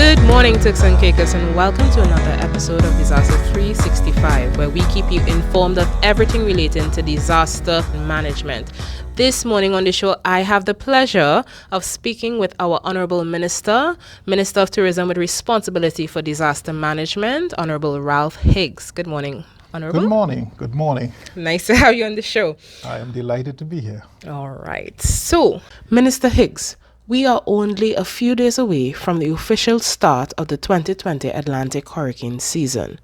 Good morning, Turks and Caicos, and welcome to another episode of Disaster 365, where we keep you informed of everything relating to disaster management. This morning on the show, I have the pleasure of speaking with our Honorable Minister of Tourism with responsibility for disaster management, Honorable Ralph Higgs. Good morning, Honorable. Good morning. Nice to have you on the show. I am delighted to be here. All right. So, Minister Higgs, we are only a few days away from the official start of the 2020 Atlantic Hurricane Season.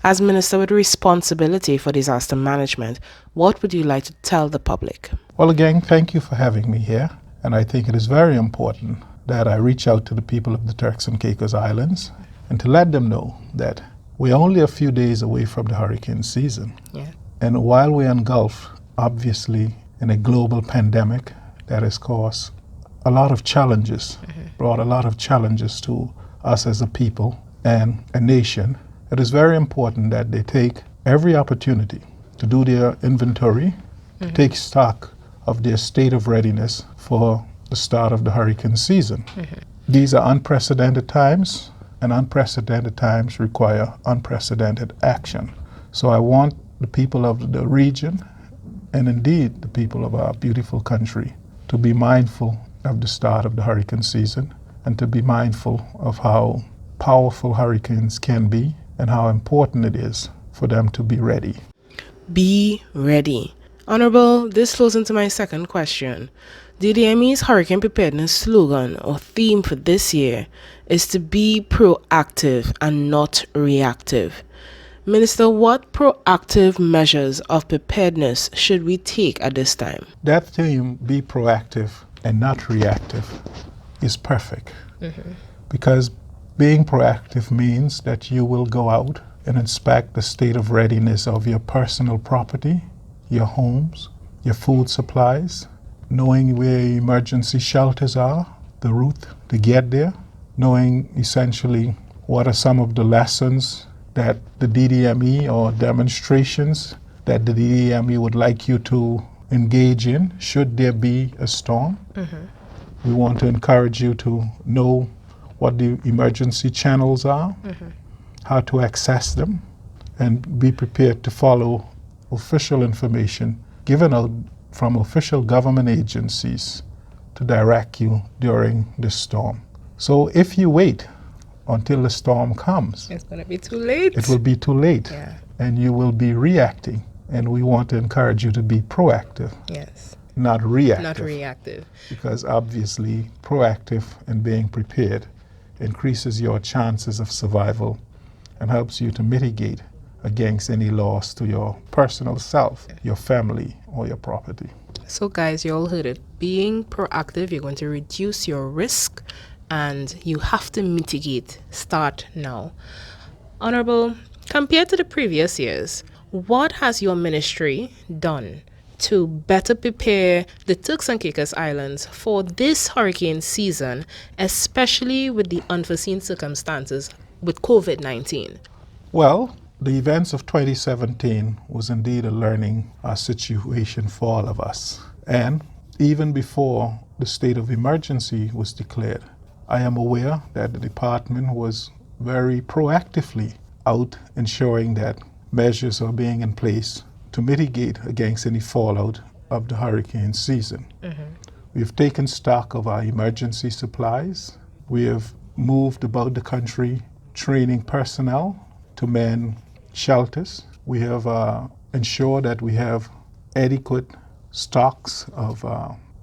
As Minister with responsibility for disaster management, what would you like to tell the public? Well, again, thank you for having me here. And I think it is very important that I reach out to the people of the Turks and Caicos Islands and to let them know that we're only a few days away from the hurricane season. Yeah. And while we're engulfed, obviously, in a global pandemic that has caused a lot of challenges, brought a lot of challenges to us as a people and a nation, it is very important that they take every opportunity to do their inventory, to take stock of their state of readiness for the start of the hurricane season. These are unprecedented times, and unprecedented times require unprecedented action. So I want the people of the region, and indeed the people of our beautiful country, to be mindful of the start of the hurricane season and to be mindful of how powerful hurricanes can be and how important it is for them to be ready. Be ready. Honorable, this flows into my second question. DDME's hurricane preparedness slogan or theme for this year is to be proactive and not reactive. Minister, what proactive measures of preparedness should we take at this time? That theme, be proactive and not reactive, is perfect. Because being proactive means that you will go out and inspect the state of readiness of your personal property, your homes, your food supplies, knowing where emergency shelters are, the route to get there, knowing essentially what are some of the lessons that the DDME or demonstrations that the DDME would like you to engage in should there be a storm. We want to encourage you to know what the emergency channels are, how to access them, and be prepared to follow official information given out from official government agencies to direct you during the storm. So if you wait until the storm comes, It's going to be too late. it will be too late, Yeah. and you will be reacting. And we want to encourage you to be proactive, Yes. not reactive. Not reactive. Because obviously, proactive and being prepared increases your chances of survival and helps you to mitigate against any loss to your personal self, your family, or your property. So guys, you all heard it. Being proactive, you're going to reduce your risk and you have to mitigate. Start now. Honorable, compared to the previous years, what has your ministry done to better prepare the Turks and Caicos Islands for this hurricane season, especially with the unforeseen circumstances with COVID-19? Well, the events of 2017 was indeed a learning situation for all of us. And even before the state of emergency was declared, I am aware that the department was very proactively out ensuring that measures are being in place to mitigate against any fallout of the hurricane season. We've taken stock of our emergency supplies. We have moved about the country training personnel to man shelters. We have ensured that we have adequate stocks of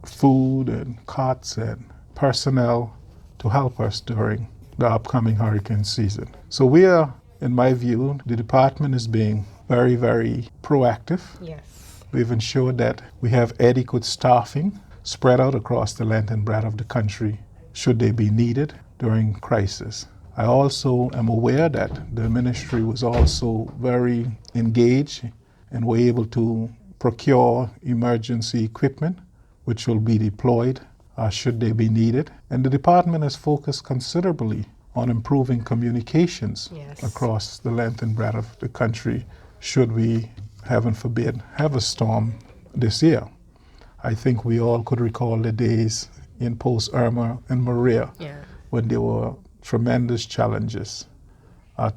food and cots and personnel to help us during the upcoming hurricane season. So we are, in my view, the department is being very, very proactive. Yes. We've ensured that we have adequate staffing spread out across the length and breadth of the country should they be needed during crisis. I also am aware that the ministry was also very engaged and were able to procure emergency equipment which will be deployed should they be needed. And the department has focused considerably on improving communications across the length and breadth of the country should we, heaven forbid, have a storm this year. I think we all could recall the days in post-Irma and Maria when there were tremendous challenges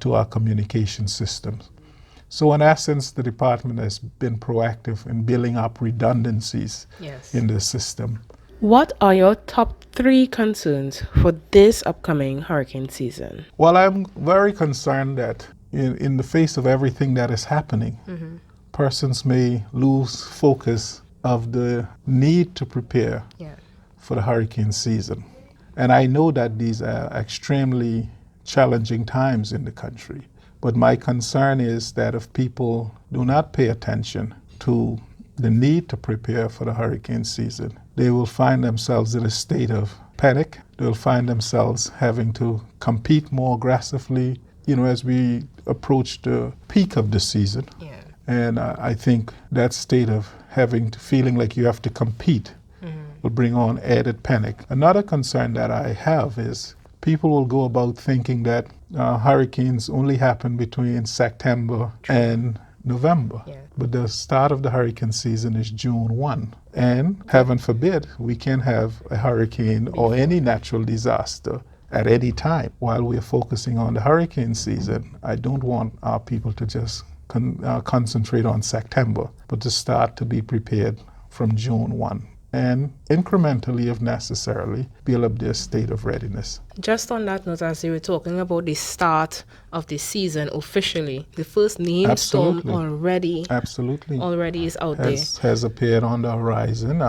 to our communication systems. So in essence, the department has been proactive in building up redundancies in the system. What are your top 3 concerns for this upcoming hurricane season? Well, I'm very concerned that in the face of everything that is happening, persons may lose focus of the need to prepare for the hurricane season. And I know that these are extremely challenging times in the country. But my concern is that if people do not pay attention to the need to prepare for the hurricane season, they will find themselves in a state of panic. They'll find themselves having to compete more aggressively, as we approach the peak of the season. And I think that state of feeling like you have to compete will bring on added panic. Another concern that I have is people will go about thinking that hurricanes only happen between September and November. But the start of the hurricane season is June 1. And heaven forbid, we can have a hurricane or any natural disaster at any time. While we're focusing on the hurricane season, I don't want our people to just concentrate on September, but to start to be prepared from June 1. And incrementally, if necessarily, build up their state of readiness. Just on that note, as you were talking about the start of the season officially, the first named storm already is out there. Has appeared on the horizon.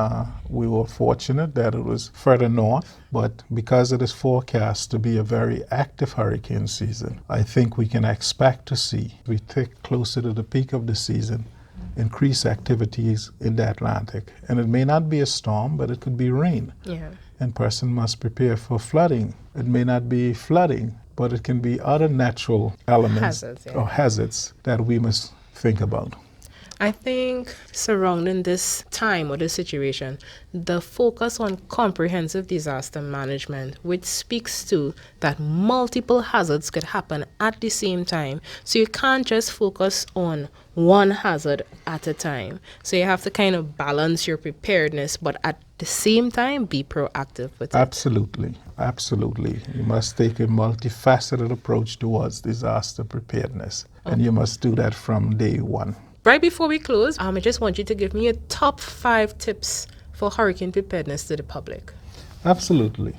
We were fortunate that it was further north, but because it is forecast to be a very active hurricane season, I think we can expect to see, we take closer to the peak of the season, increase activities in the Atlantic. And it may not be a storm, but it could be rain. And person must prepare for flooding. It may not be flooding, but it can be other natural elements or hazards that we must think about. I think surrounding this time or this situation, the focus on comprehensive disaster management, which speaks to that multiple hazards could happen at the same time. So you can't just focus on one hazard at a time. So you have to kind of balance your preparedness, but at the same time, be proactive with it. Absolutely. You must take a multifaceted approach towards disaster preparedness. And you must do that from day one. Right before we close, I just want you to give me your top 5 tips for hurricane preparedness to the public. Absolutely.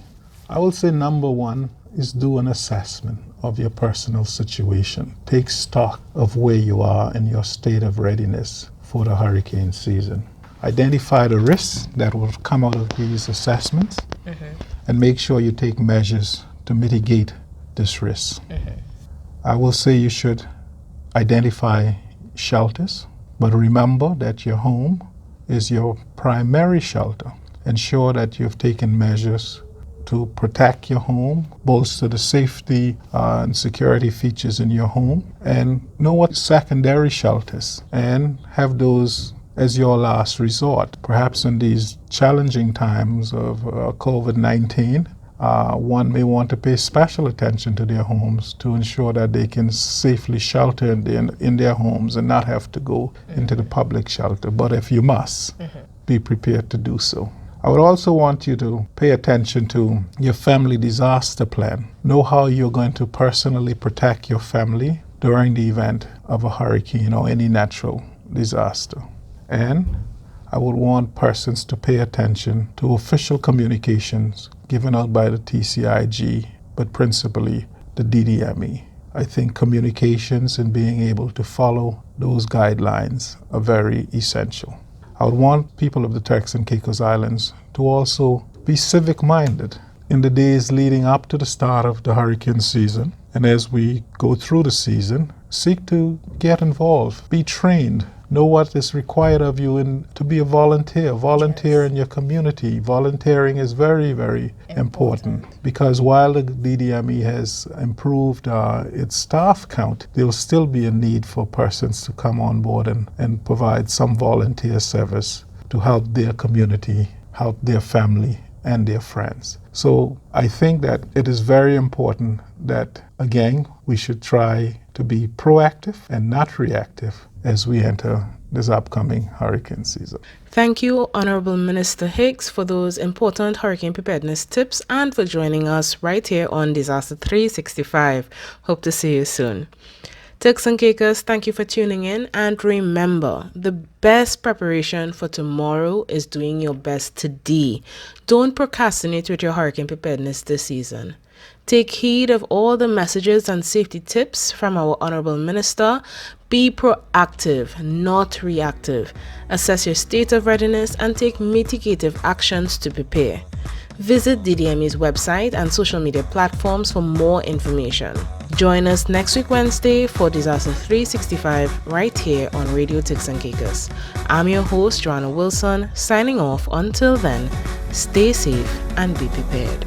I will say number 1 is do an assessment of your personal situation. Take stock of where you are in your state of readiness for the hurricane season. Identify the risks that will come out of these assessments and make sure you take measures to mitigate this risk. I will say you should identify shelters, but remember that your home is your primary shelter. Ensure that you've taken measures to protect your home, bolster the safety and security features in your home, and know what secondary shelters, and have those as your last resort. Perhaps in these challenging times of COVID-19, one may want to pay special attention to their homes to ensure that they can safely shelter in their homes and not have to go into the public shelter. But if you must, be prepared to do so. I would also want you to pay attention to your family disaster plan. Know how you're going to personally protect your family during the event of a hurricane or any natural disaster. And I would want persons to pay attention to official communications given out by the TCIG, but principally the DDME. I think communications and being able to follow those guidelines are very essential. I would want people of the Turks and Caicos Islands to also be civic-minded in the days leading up to the start of the hurricane season. And as we go through the season, seek to get involved, be trained, know what is required of you and to be a volunteer. Volunteer in your community. Volunteering is very, very important because while the DDME has improved its staff count, there will still be a need for persons to come on board and provide some volunteer service to help their community, help their family and their friends. So I think that it is very important that, again, we should try to be proactive and not reactive as we enter this upcoming hurricane season. Thank you, Honorable Minister Higgs, for those important hurricane preparedness tips and for joining us right here on Disaster 365. Hope to see you soon. Turks and Caicos, thank you for tuning in, and remember, the best preparation for tomorrow is doing your best today. Don't procrastinate with your hurricane preparedness this season. Take heed of all the messages and safety tips from our Honorable Minister. Be proactive, not reactive. Assess your state of readiness and take mitigative actions to prepare. Visit DDME's website and social media platforms for more information. Join us next week Wednesday for Disaster 365 right here on Radio Turks and Caicos. I'm your host, Joanna Wilson, signing off. Until then, stay safe and be prepared.